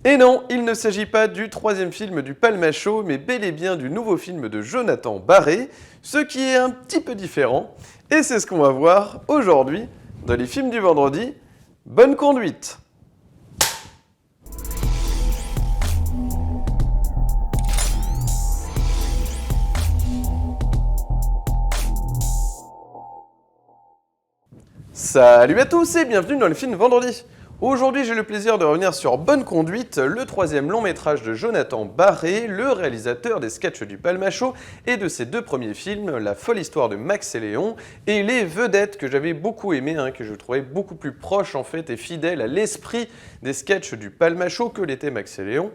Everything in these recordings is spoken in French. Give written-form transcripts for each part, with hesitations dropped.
Et non, il ne s'agit pas du troisième film du Palmachot, mais bel et bien du nouveau film de Jonathan Barré, ce qui est un petit peu différent. Et c'est ce qu'on va voir aujourd'hui dans les films du vendredi. Bonne conduite! Salut à tous et bienvenue dans les films vendredi. Aujourd'hui, j'ai le plaisir de revenir sur Bonne Conduite, le troisième long métrage de Jonathan Barré, le réalisateur des sketchs du Palmachot et de ses deux premiers films, La folle histoire de Max et Léon, et Les Vedettes que j'avais beaucoup aimé, que je trouvais beaucoup plus proche en fait et fidèle à l'esprit des sketchs du Palmachot que l'était Max et Léon.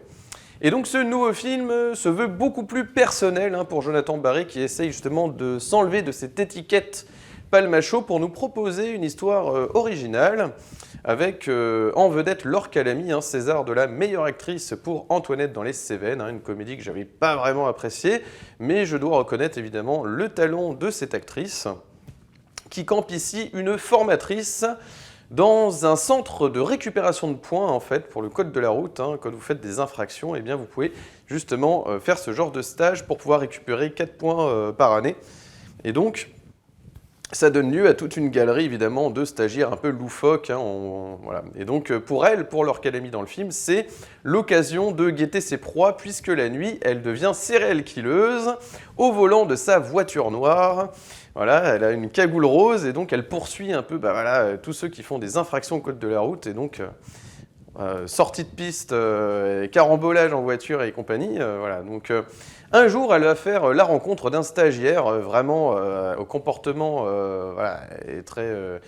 Et donc ce nouveau film se veut beaucoup plus personnel pour Jonathan Barré qui essaye justement de s'enlever de cette étiquette Palmachot pour nous proposer une histoire originale avec en vedette Laure Calamy, César de la meilleure actrice pour Antoinette dans les Cévennes, une comédie que j'avais pas vraiment appréciée, mais je dois reconnaître évidemment le talent de cette actrice qui campe ici une formatrice dans un centre de récupération de points en fait pour le code de la route. Quand vous faites des infractions, eh bien vous pouvez justement faire ce genre de stage pour pouvoir récupérer 4 points par année. Et donc ça donne lieu à toute une galerie, évidemment, de stagiaires un peu loufoques. Voilà. Et donc, pour elle, pour Laure Calamy dans le film, c'est l'occasion de guetter ses proies, puisque la nuit, elle devient serial killeuse au volant de sa voiture noire. Voilà, elle a une cagoule rose, et donc elle poursuit un peu tous ceux qui font des infractions au code de la route, et donc sortie de piste, carambolage en voiture et compagnie. Un jour, elle va faire la rencontre d'un stagiaire vraiment au comportement très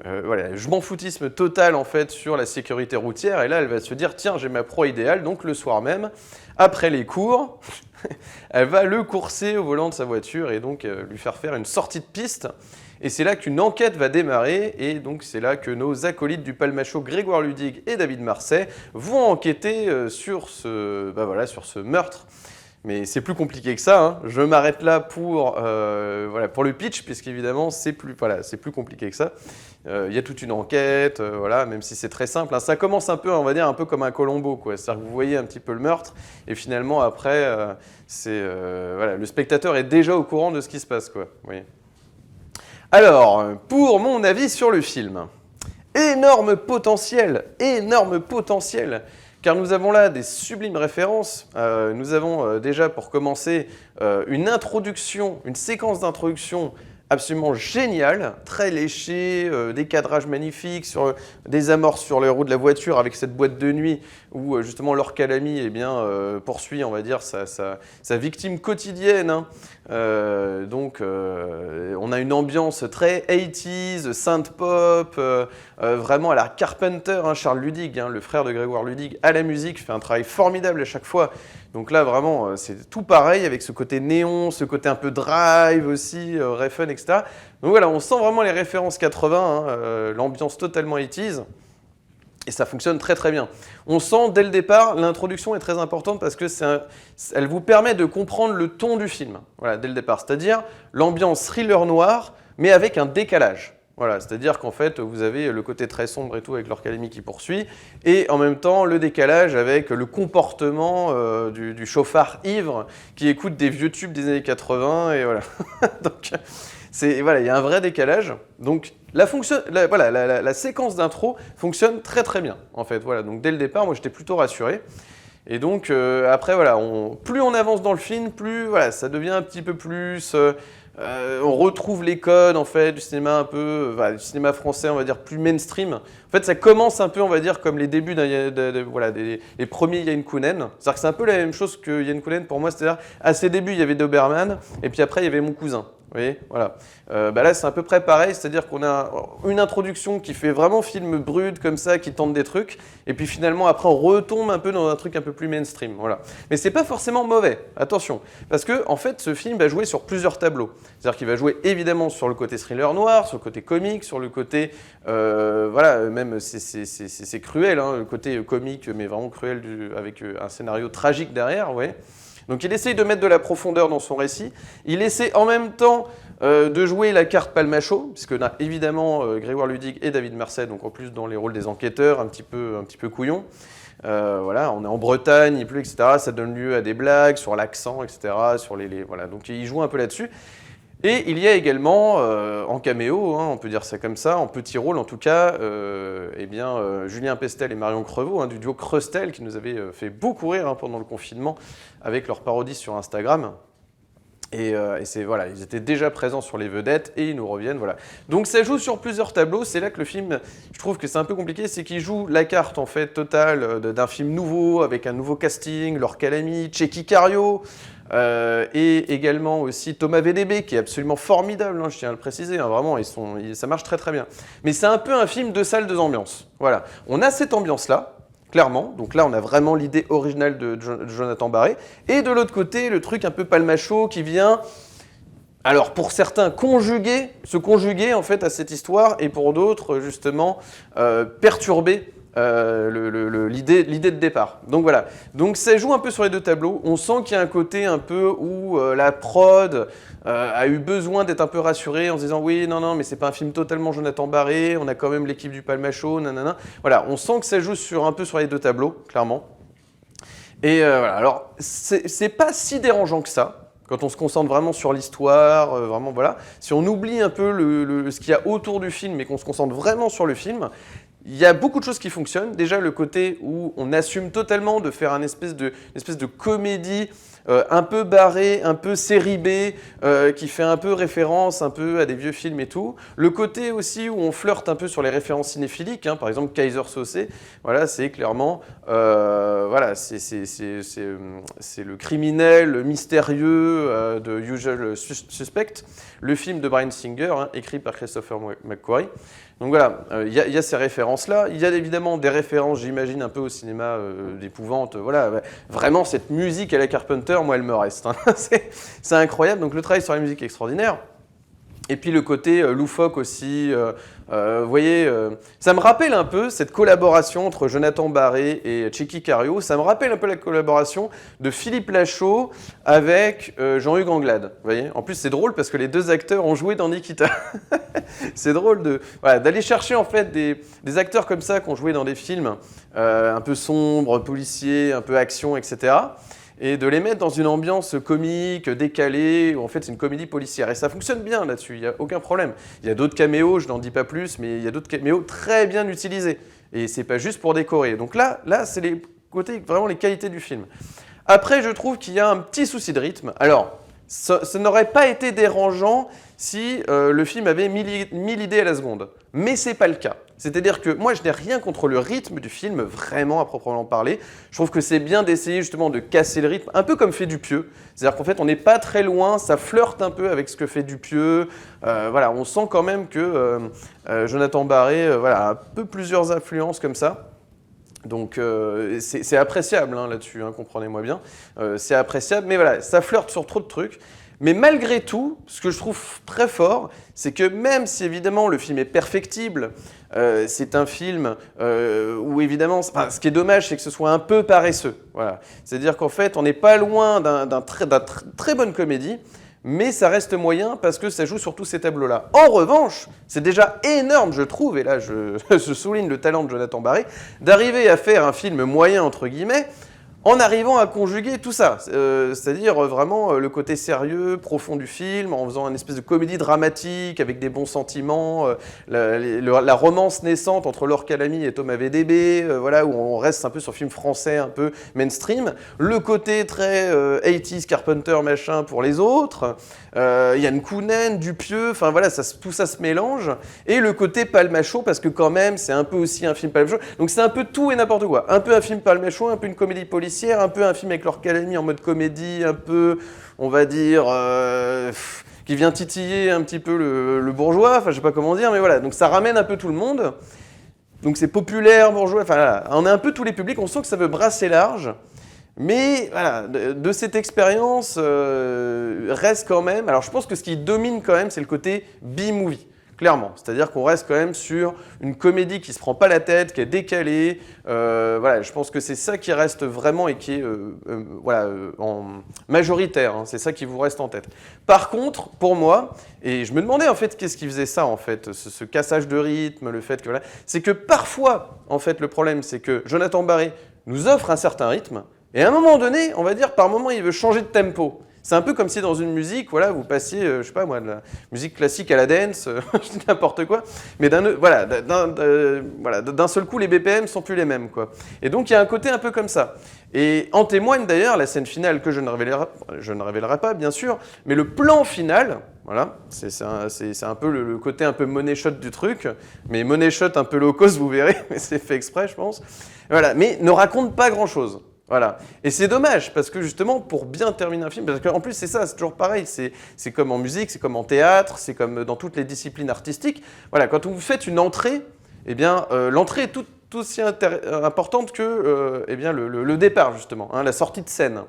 je m'en foutisme total en fait sur la sécurité routière. Et là, elle va se dire tiens, j'ai ma proie idéale. Donc le soir même, après les cours, elle va le courser au volant de sa voiture et donc lui faire une sortie de piste. Et c'est là qu'une enquête va démarrer, et donc c'est là que nos acolytes du Palmachot, Grégoire Ludig et David Marsay, vont enquêter sur ce meurtre. Mais c'est plus compliqué que ça. Je m'arrête là pour le pitch, puisqu'évidemment c'est plus compliqué que ça. Il y a toute une enquête, même si c'est très simple. Ça commence un peu, on va dire, un peu comme un Columbo, quoi. C'est-à-dire que vous voyez un petit peu le meurtre, et finalement après, le spectateur est déjà au courant de ce qui se passe, quoi. Vous voyez. Alors, pour mon avis sur le film, énorme potentiel, car nous avons là des sublimes références. Nous avons déjà, pour commencer, une séquence d'introduction absolument géniale, très léchée, des cadrages magnifiques, des amorces sur les roues de la voiture avec cette boîte de nuit où justement Laure Calamy poursuit, on va dire, sa victime quotidienne. On a une ambiance très 80s, synth-pop, vraiment à la Carpenter, Charles Ludig, le frère de Grégoire Ludig, à la musique, fait un travail formidable à chaque fois. Donc là, vraiment, c'est tout pareil avec ce côté néon, ce côté un peu drive aussi, Refn, etc. Donc voilà, on sent vraiment les références 80, l'ambiance totalement 80s. Et ça fonctionne très très bien. On sent dès le départ, l'introduction est très importante parce que elle vous permet de comprendre le ton du film. Voilà, dès le départ, c'est-à-dire l'ambiance thriller noir, mais avec un décalage. Voilà, c'est-à-dire qu'en fait, vous avez le côté très sombre et tout avec Laure Calamy qui poursuit, et en même temps, le décalage avec le comportement du chauffard ivre qui écoute des vieux tubes des années 80, et voilà. Donc, il y a un vrai décalage. Donc, la séquence d'intro fonctionne très très bien, en fait. Voilà, donc dès le départ, moi, j'étais plutôt rassuré. Et donc, après, plus on avance dans le film, plus ça devient un petit peu plus... on retrouve les codes en fait du cinéma un peu, du cinéma français, on va dire plus mainstream. En fait, ça commence un peu, on va dire, comme les débuts les premiers Yann Kounen. C'est-à-dire que c'est un peu la même chose que Yann Kounen pour moi. C'est-à-dire à ses débuts, il y avait Doberman, et puis après, il y avait Mon Cousin. Vous voyez, voilà. Là, c'est à peu près pareil, c'est-à-dire qu'on a une introduction qui fait vraiment film brut comme ça, qui tente des trucs, et puis finalement, après, on retombe un peu dans un truc un peu plus mainstream. Voilà. Mais c'est pas forcément mauvais, attention, parce que en fait, ce film va jouer sur plusieurs tableaux. C'est-à-dire qu'il va jouer évidemment sur le côté thriller noir, sur le côté comique, sur le côté, même c'est cruel, le côté comique, mais vraiment cruel, avec un scénario tragique derrière, vous voyez. Donc il essaye de mettre de la profondeur dans son récit. Il essaie en même temps de jouer la carte Palmachot, puisqu'on a évidemment Grégoire Ludig et David Marsay, donc en plus dans les rôles des enquêteurs, un petit peu couillons. En on est en Bretagne, il pleut, etc. Ça donne lieu à des blagues sur l'accent, etc. Sur voilà, donc il joue un peu là-dessus. Et il y a également, en caméo, on peut dire ça comme ça, en petit rôle en tout cas, Julien Pestel et Marion Crevaux, du duo Crustel, qui nous avait fait beaucoup rire pendant le confinement avec leur parodie sur Instagram. Et voilà, ils étaient déjà présents sur les vedettes et ils nous reviennent, voilà. Donc ça joue sur plusieurs tableaux, c'est là que le film, je trouve que c'est un peu compliqué, c'est qu'il joue la carte en fait totale d'un film nouveau, avec un nouveau casting, Laure Calamy, Tchéky Karyo, et également aussi Thomas VDB, qui est absolument formidable, je tiens à le préciser, vraiment, ça marche très très bien. Mais c'est un peu un film de salle, deux ambiances, voilà. On a cette ambiance-là, clairement. Donc là, on a vraiment l'idée originale de Jonathan Barré. Et de l'autre côté, le truc un peu palmacho qui vient, alors pour certains, se conjuguer en fait à cette histoire, et pour d'autres, justement, perturber l'idée de départ. Donc voilà. Donc ça joue un peu sur les deux tableaux. On sent qu'il y a un côté un peu où la prod a eu besoin d'être un peu rassurée en se disant oui, non, mais c'est pas un film totalement Jonathan Barré, on a quand même l'équipe du Palmacho, nanana. Voilà, on sent que ça joue un peu sur les deux tableaux, clairement. Et voilà, alors c'est pas si dérangeant que ça, quand on se concentre vraiment sur l'histoire, vraiment voilà. Si on oublie un peu ce qu'il y a autour du film et qu'on se concentre vraiment sur le film, il y a beaucoup de choses qui fonctionnent. Déjà, le côté où on assume totalement de faire une espèce de comédie un peu barrée, un peu série B, qui fait un peu référence un peu à des vieux films et tout. Le côté aussi où on flirte un peu sur les références cinéphiliques, par exemple Kaiser Sosé, voilà, c'est clairement, voilà, c'est le criminel mystérieux de Usual Suspect, le film de Bryan Singer, écrit par Christopher McQuarrie. Donc voilà, il y a ces références-là. Il y a évidemment des références, j'imagine, un peu au cinéma d'épouvante. Voilà, vraiment, cette musique à la Carpenter, moi, elle me reste. C'est incroyable. Donc le travail sur la musique est extraordinaire. Et puis le côté loufoque aussi, vous voyez, ça me rappelle un peu cette collaboration entre Jonathan Barré et Tchéky Karyo, ça me rappelle un peu la collaboration de Philippe Lachaud avec Jean-Hugues Anglade, vous voyez. En plus c'est drôle parce que les deux acteurs ont joué dans Nikita. C'est drôle d'aller chercher en fait des acteurs comme ça qui ont joué dans des films un peu sombres, policiers, un peu action, etc., et de les mettre dans une ambiance comique, décalée, où en fait c'est une comédie policière. Et ça fonctionne bien là-dessus, il n'y a aucun problème. Il y a d'autres caméos, je n'en dis pas plus, mais il y a d'autres caméos très bien utilisés. Et c'est pas juste pour décorer. Donc là c'est les côtés, vraiment les qualités du film. Après, je trouve qu'il y a un petit souci de rythme. Alors, ça n'aurait pas été dérangeant si le film avait 1000 idées à la seconde. Mais c'est pas le cas. C'est-à-dire que moi, je n'ai rien contre le rythme du film, vraiment à proprement parler. Je trouve que c'est bien d'essayer justement de casser le rythme, un peu comme fait Dupieux. C'est-à-dire qu'en fait, on n'est pas très loin, ça flirte un peu avec ce que fait Dupieux. Voilà, on sent quand même que Jonathan Barré a un peu plusieurs influences comme ça. Donc c'est appréciable là-dessus, comprenez-moi bien. C'est appréciable, mais voilà, ça flirte sur trop de trucs. Mais malgré tout, ce que je trouve très fort, c'est que même si évidemment le film est perfectible, c'est un film où évidemment, ce qui est dommage, c'est que ce soit un peu paresseux. Voilà. C'est-à-dire qu'en fait, on n'est pas loin d'une très bonne comédie, mais ça reste moyen parce que ça joue sur tous ces tableaux-là. En revanche, c'est déjà énorme, je trouve, et là je souligne le talent de Jonathan Barré, d'arriver à faire un film moyen, entre guillemets, en arrivant à conjuguer tout ça, c'est-à-dire vraiment le côté sérieux, profond du film, en faisant une espèce de comédie dramatique avec des bons sentiments, la romance naissante entre Laure Calamy et Thomas VDB, voilà, où on reste un peu sur film français, un peu mainstream, le côté très 80s Carpenter machin pour les autres, Yann Kounen, Dupieux, enfin voilà, tout ça se mélange, et le côté palmacho, parce que quand même, c'est un peu aussi un film palmacho, donc c'est un peu tout et n'importe quoi, un peu un film palmacho, un peu une comédie policière, un peu un film avec Laure Calamy en mode comédie, un peu, on va dire, qui vient titiller un petit peu le bourgeois, enfin je sais pas comment dire, mais voilà, donc ça ramène un peu tout le monde, donc c'est populaire, bourgeois, enfin voilà, on a un peu tous les publics, on sent que ça veut brasser large, mais voilà, de cette expérience reste quand même, alors je pense que ce qui domine quand même, c'est le côté B-movie. Clairement, c'est-à-dire qu'on reste quand même sur une comédie qui se prend pas la tête, qui est décalée. Voilà, je pense que c'est ça qui reste vraiment et qui est en majoritaire. C'est ça qui vous reste en tête. Par contre, pour moi, et je me demandais en fait qu'est-ce qui faisait ça en fait, ce cassage de rythme, le fait que voilà, c'est que parfois en fait le problème c'est que Jonathan Barré nous offre un certain rythme, et à un moment donné, on va dire, par moment, il veut changer de tempo. C'est un peu comme si dans une musique, voilà, vous passiez, je sais pas moi, de la musique classique à la dance, je dis n'importe quoi, mais d'un seul coup, les BPM sont plus les mêmes, quoi. Et donc, il y a un côté un peu comme ça. Et en témoigne d'ailleurs la scène finale que je ne révélerai pas, bien sûr, mais le plan final, voilà, c'est un peu le côté un peu money shot du truc, mais money shot un peu low cost, vous verrez, mais c'est fait exprès, je pense. Voilà, mais ne raconte pas grand-chose. Voilà. Et c'est dommage, parce que justement, pour bien terminer un film, parce qu'en plus c'est ça, c'est toujours pareil, c'est comme en musique, c'est comme en théâtre, c'est comme dans toutes les disciplines artistiques. Voilà, quand vous faites une entrée, eh bien, l'entrée est tout aussi importante que eh bien, le départ, justement, hein, la sortie de scène.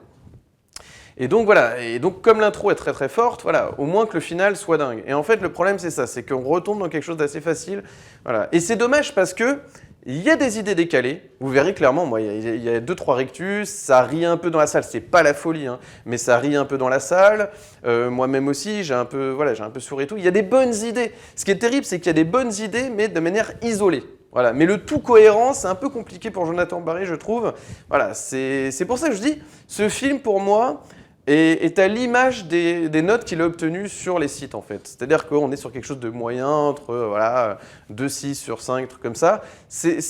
Et donc voilà, et donc comme l'intro est très très forte, voilà, au moins que le final soit dingue. Et en fait, le problème c'est ça, c'est qu'on retombe dans quelque chose d'assez facile. Voilà. Et c'est dommage parce que il y a des idées décalées, vous verrez clairement, moi, il y a 2-3 rictus, ça rit un peu dans la salle, c'est pas la folie, hein, mais ça rit un peu dans la salle. Moi-même aussi, j'ai un peu souri et tout. Il y a des bonnes idées. Ce qui est terrible, c'est qu'il y a des bonnes idées, mais de manière isolée. Voilà. Mais le tout cohérent, c'est un peu compliqué pour Jonathan Barré, je trouve. Voilà, c'est pour ça que je dis, ce film, pour moi, est à l'image des notes qu'il a obtenues sur les sites, en fait. C'est-à-dire qu'on est sur quelque chose de moyen, entre voilà, 2,6 sur 5, trucs comme ça.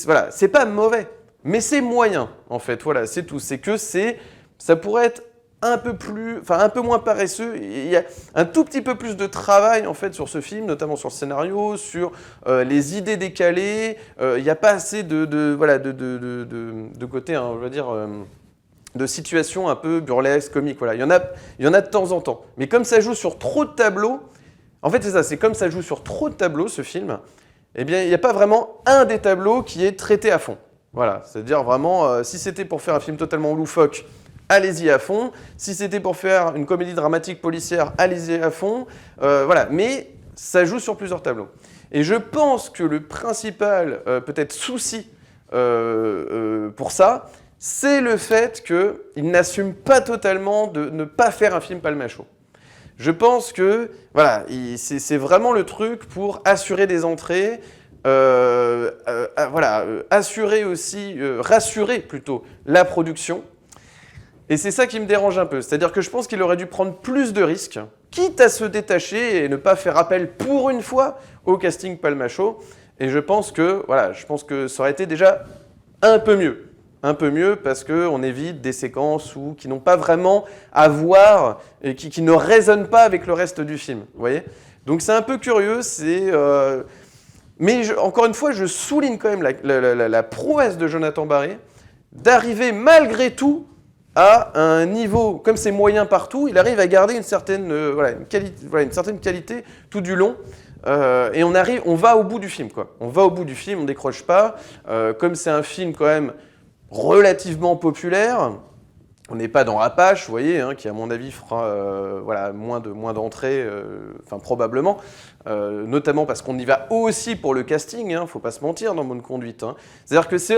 Voilà, c'est pas mauvais, mais c'est moyen, en fait. Voilà, c'est tout. C'est que ça pourrait être un peu moins paresseux. Il y a un tout petit peu plus de travail, en fait, sur ce film, notamment sur le scénario, sur les idées décalées. Il n'y a pas assez de côté, hein, on va dire... de situations un peu burlesques, comiques, voilà. Il y en a de temps en temps. Mais comme ça joue sur trop de tableaux, en fait c'est ça, c'est comme ça joue sur trop de tableaux, ce film, eh bien il n'y a pas vraiment un des tableaux qui est traité à fond. Voilà, c'est-à-dire vraiment, si c'était pour faire un film totalement loufoque, allez-y à fond. Si c'était pour faire une comédie dramatique policière, allez-y à fond. Voilà, mais ça joue sur plusieurs tableaux. Et je pense que le principal, peut-être souci pour ça, c'est le fait qu'il n'assume pas totalement de ne pas faire un film palmacho. Je pense que voilà, c'est vraiment le truc pour assurer des entrées, assurer aussi, rassurer plutôt la production. Et c'est ça qui me dérange un peu. C'est-à-dire que je pense qu'il aurait dû prendre plus de risques, quitte à se détacher et ne pas faire appel pour une fois au casting palmacho. Et je pense que ça aurait été déjà un peu mieux. Un peu mieux parce qu'on évite des séquences qui n'ont pas vraiment à voir et qui ne résonnent pas avec le reste du film. Vous voyez ? Donc c'est un peu curieux, mais encore une fois, je souligne quand même la prouesse de Jonathan Barré d'arriver malgré tout à un niveau, comme c'est moyen partout, il arrive à garder une certaine qualité tout du long. Et on va au bout du film, quoi. On va au bout du film, on ne décroche pas. Comme c'est un film quand même relativement populaire, on n'est pas dans Apache, vous voyez, hein, qui à mon avis fera moins d'entrées, probablement, notamment parce qu'on y va aussi pour le casting, hein, faut pas se mentir dans Bonne Conduite. Hein. C'est-à-dire que c'est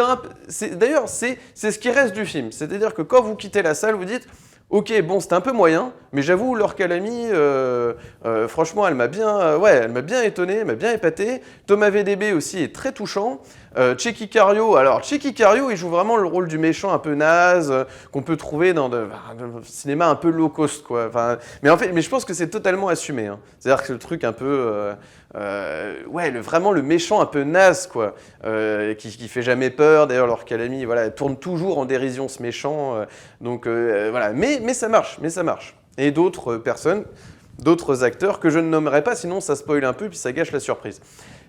ce qui reste du film. C'est-à-dire que quand vous quittez la salle, vous dites ok, bon, c'était un peu moyen, mais j'avoue, Laure Calamy, franchement, elle m'a bien étonné, elle m'a bien épaté. Thomas VDB aussi est très touchant. Tchéky Karyo, il joue vraiment le rôle du méchant un peu naze, qu'on peut trouver dans le cinéma un peu low cost, quoi. Mais je pense que c'est totalement assumé. Hein. C'est-à-dire que le truc un peu... vraiment le méchant un peu naze, quoi, qui fait jamais peur. D'ailleurs, Laure Calamy, elle tourne toujours en dérision ce méchant. Mais ça marche, Et d'autres personnes, d'autres acteurs que je ne nommerai pas, sinon ça spoil un peu, puis ça gâche la surprise.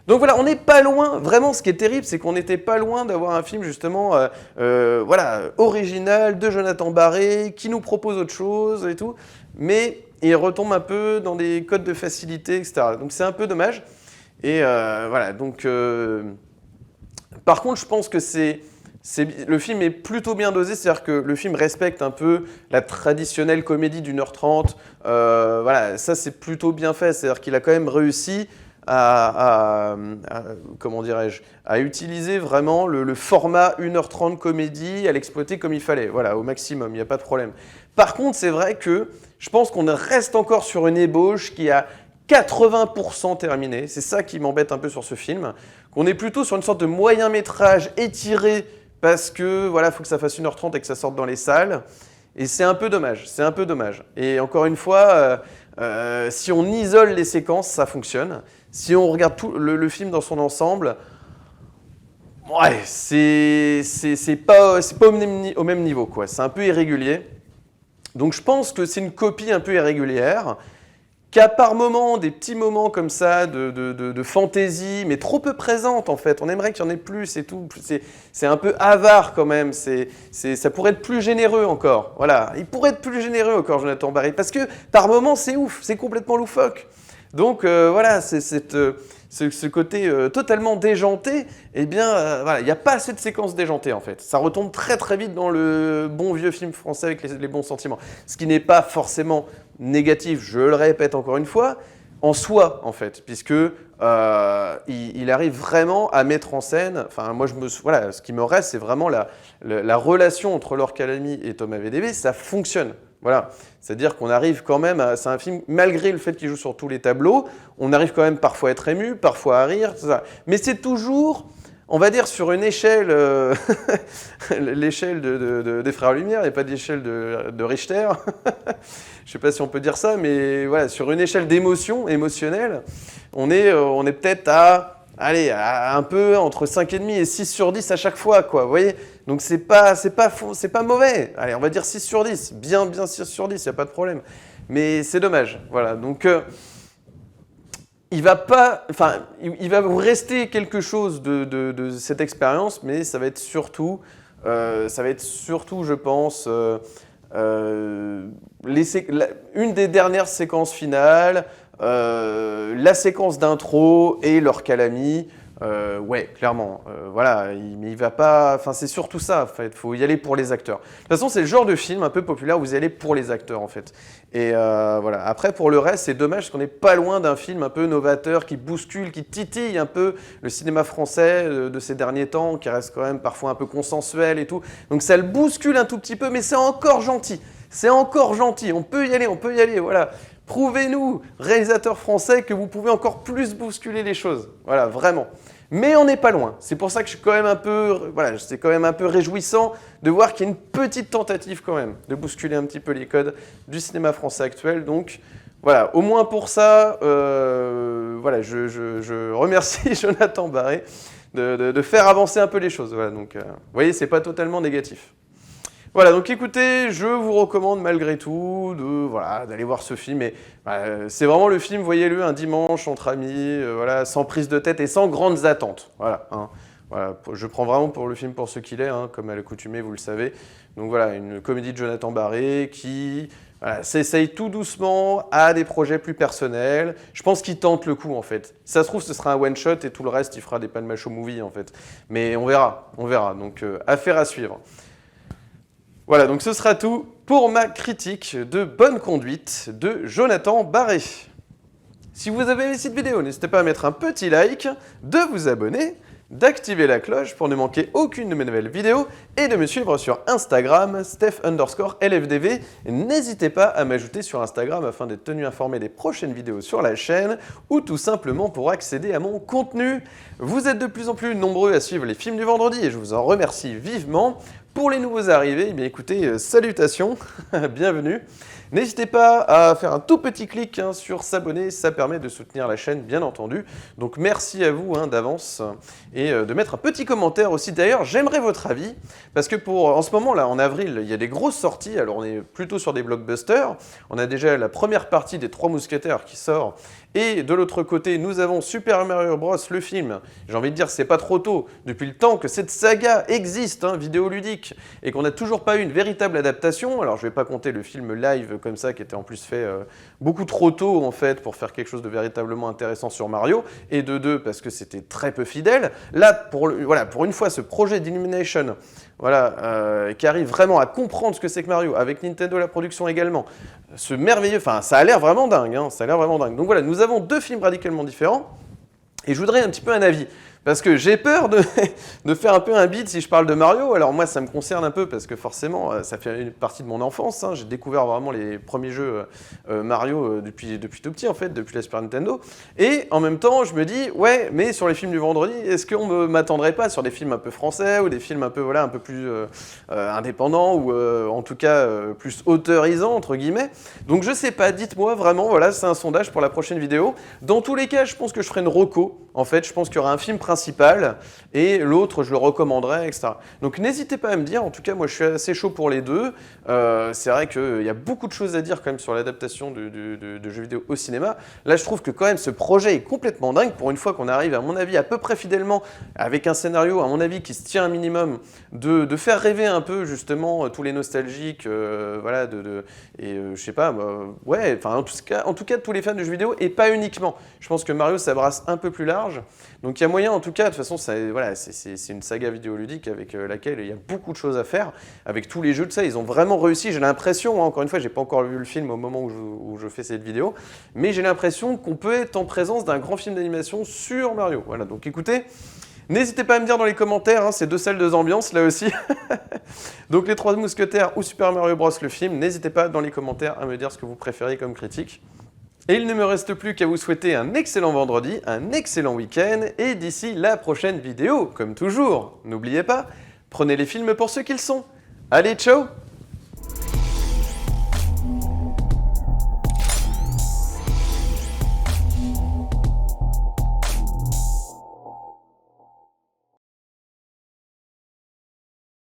Donc voilà, on n'est pas loin, vraiment ce qui est terrible, c'est qu'on n'était pas loin d'avoir un film justement original de Jonathan Barré, qui nous propose autre chose et tout, mais il retombe un peu dans des codes de facilité, etc. Donc c'est un peu dommage. Et par contre, je pense que le film est plutôt bien dosé, c'est-à-dire que le film respecte un peu la traditionnelle comédie d'1h30. Ça c'est plutôt bien fait, c'est-à-dire qu'il a quand même réussi à utiliser vraiment le format 1h30 comédie, à l'exploiter comme il fallait, au maximum, il n'y a pas de problème. Par contre, c'est vrai que je pense qu'on reste encore sur une ébauche qui a 80% terminée, c'est ça qui m'embête un peu sur ce film, qu'on est plutôt sur une sorte de moyen métrage étiré parce que voilà, faut que ça fasse 1h30 et que ça sorte dans les salles. Et c'est un peu dommage, c'est un peu dommage. Et encore une fois, si on isole les séquences, ça fonctionne. Si on regarde tout le film dans son ensemble, ouais, c'est pas au même niveau, quoi. C'est un peu irrégulier. Donc je pense que c'est une copie un peu irrégulière, qui a par moments des petits moments comme ça de fantaisie, mais trop peu présente en fait. On aimerait qu'il y en ait plus et tout. C'est un peu avare quand même. Ça pourrait être plus généreux encore. Voilà, il pourrait être plus généreux encore, Jonathan Barré, parce que par moments c'est ouf, c'est complètement loufoque. Donc voilà, c'est ce côté totalement déjanté, eh bien, voilà, il n'y a pas assez de séquences déjantées en fait. Ça retombe très très vite dans le bon vieux film français avec les bons sentiments. Ce qui n'est pas forcément négatif, je le répète encore une fois, en soi en fait, puisque il arrive vraiment à mettre en scène, enfin moi voilà, ce qui me reste c'est vraiment la relation entre Laure Calamy et Thomas VDB, ça fonctionne. Voilà, c'est-à-dire qu'on arrive quand même à... C'est un film, malgré le fait qu'il joue sur tous les tableaux, on arrive quand même parfois à être ému, parfois à rire, tout ça. Mais c'est toujours, on va dire, sur une échelle, l'échelle des Frères Lumière, et pas d'échelle de Richter. Je ne sais pas si on peut dire ça, mais voilà, sur une échelle d'émotion, émotionnelle, on est peut-être à... Allez, un peu entre 5,5 et 6 sur 10 à chaque fois, quoi, vous voyez. Donc c'est pas mauvais. Allez, on va dire 6 sur 10, bien 6 sur 10, il n'y a pas de problème. Mais c'est dommage, voilà. Donc il va vous rester quelque chose de cette expérience, mais ça va être surtout, je pense, une des dernières séquences finales, la séquence d'intro et Laure Calamy, ouais, clairement, voilà, mais il va pas, enfin c'est surtout ça, en fait, faut y aller pour les acteurs. De toute façon, c'est le genre de film un peu populaire où vous y allez pour les acteurs, en fait. Et voilà, après pour le reste, c'est dommage parce qu'on n'est pas loin d'un film un peu novateur qui bouscule, qui titille un peu le cinéma français de ces derniers temps, qui reste quand même parfois un peu consensuel et tout. Donc ça le bouscule un tout petit peu, mais c'est encore gentil. C'est encore gentil, on peut y aller, voilà. Prouvez-nous, réalisateurs français, que vous pouvez encore plus bousculer les choses. Voilà, vraiment. Mais on n'est pas loin. C'est pour ça que je suis quand même un peu, voilà, c'est quand même un peu réjouissant de voir qu'il y a une petite tentative quand même de bousculer un petit peu les codes du cinéma français actuel. Donc voilà, au moins pour ça, voilà, je remercie Jonathan Barré de faire avancer un peu les choses. Voilà, donc, vous voyez, c'est pas totalement négatif. Voilà, donc écoutez, je vous recommande malgré tout d'aller voir ce film. Et c'est vraiment le film, voyez-le, un dimanche entre amis, voilà, sans prise de tête et sans grandes attentes. Voilà, hein. Voilà, je prends vraiment pour le film pour ce qu'il est, hein, comme à l'accoutumée, vous le savez. Donc voilà, une comédie de Jonathan Barré qui s'essaye tout doucement à des projets plus personnels. Je pense qu'il tente le coup, en fait. Si ça se trouve, ce sera un one-shot et tout le reste, il fera des Palma Show Movie, en fait. Mais on verra. Donc, affaire à suivre. Voilà, donc ce sera tout pour ma critique de Bonne Conduite de Jonathan Barré. Si vous avez aimé cette vidéo, n'hésitez pas à mettre un petit like, de vous abonner, d'activer la cloche pour ne manquer aucune de mes nouvelles vidéos et de me suivre sur Instagram, Steph_LFDV. N'hésitez pas à m'ajouter sur Instagram afin d'être tenu informé des prochaines vidéos sur la chaîne ou tout simplement pour accéder à mon contenu. Vous êtes de plus en plus nombreux à suivre les films du vendredi et je vous en remercie vivement. Pour les nouveaux arrivés, eh bien écoutez, salutations, bienvenue. N'hésitez pas à faire un tout petit clic sur s'abonner, ça permet de soutenir la chaîne bien entendu. Donc merci à vous d'avance et de mettre un petit commentaire aussi. D'ailleurs, j'aimerais votre avis parce que en ce moment là, en avril, il y a des grosses sorties. Alors on est plutôt sur des blockbusters. On a déjà la première partie des Trois Mousquetaires qui sort. Et de l'autre côté, nous avons Super Mario Bros, le film. J'ai envie de dire, c'est pas trop tôt. Depuis le temps que cette saga existe, vidéoludique, et qu'on n'a toujours pas eu une véritable adaptation. Alors, je vais pas compter le film live comme ça, qui était en plus fait beaucoup trop tôt, en fait, pour faire quelque chose de véritablement intéressant sur Mario. Et de deux, parce que c'était très peu fidèle. Là, pour une fois, ce projet d'Illumination, qui arrive vraiment à comprendre ce que c'est que Mario, avec Nintendo la production également, ce merveilleux, enfin ça a l'air vraiment dingue, ça a l'air vraiment dingue. Donc voilà, nous avons deux films radicalement différents, et je voudrais un petit peu un avis, Parce que j'ai peur de, de faire un peu un bide si je parle de Mario. Alors moi, ça me concerne un peu parce que forcément, ça fait une partie de mon enfance. Hein. J'ai découvert vraiment les premiers jeux Mario depuis tout petit, en fait, depuis la Super Nintendo. Et en même temps, je me dis, ouais, mais sur les films du vendredi, est-ce qu'on ne m'attendrait pas sur des films un peu français ou des films un peu, voilà, un peu plus indépendants ou en tout cas plus autorisants, entre guillemets. Donc je sais pas, dites-moi vraiment, voilà, c'est un sondage pour la prochaine vidéo. Dans tous les cas, je pense que je ferai une reco. En fait, je pense qu'il y aura un film principal et l'autre, je le recommanderai, etc. Donc n'hésitez pas à me dire, en tout cas, moi je suis assez chaud pour les deux. C'est vrai qu'il y a beaucoup de choses à dire quand même sur l'adaptation de jeux vidéo au cinéma. Là, je trouve que quand même ce projet est complètement dingue. Pour une fois qu'on arrive, à mon avis, à peu près fidèlement, avec un scénario, à mon avis, qui se tient un minimum, de faire rêver un peu justement tous les nostalgiques, voilà, je sais pas, ouais, enfin en tout cas tous les fans de jeux vidéo et pas uniquement. Je pense que Mario ça brasse un peu plus large. Donc il y a moyen en tout cas, de toute façon voilà, c'est une saga vidéoludique avec laquelle il y a beaucoup de choses à faire, avec tous les jeux de ça, ils ont vraiment réussi, j'ai l'impression, hein, encore une fois, j'ai pas encore vu le film au moment où je fais cette vidéo, mais j'ai l'impression qu'on peut être en présence d'un grand film d'animation sur Mario. Voilà, donc écoutez, n'hésitez pas à me dire dans les commentaires, hein, c'est deux salles, deux ambiances là aussi. Donc les Trois Mousquetaires ou Super Mario Bros le film, n'hésitez pas dans les commentaires à me dire ce que vous préférez comme critique. Et il ne me reste plus qu'à vous souhaiter un excellent vendredi, un excellent week-end, et d'ici la prochaine vidéo, comme toujours, n'oubliez pas, prenez les films pour ce qu'ils sont. Allez, ciao!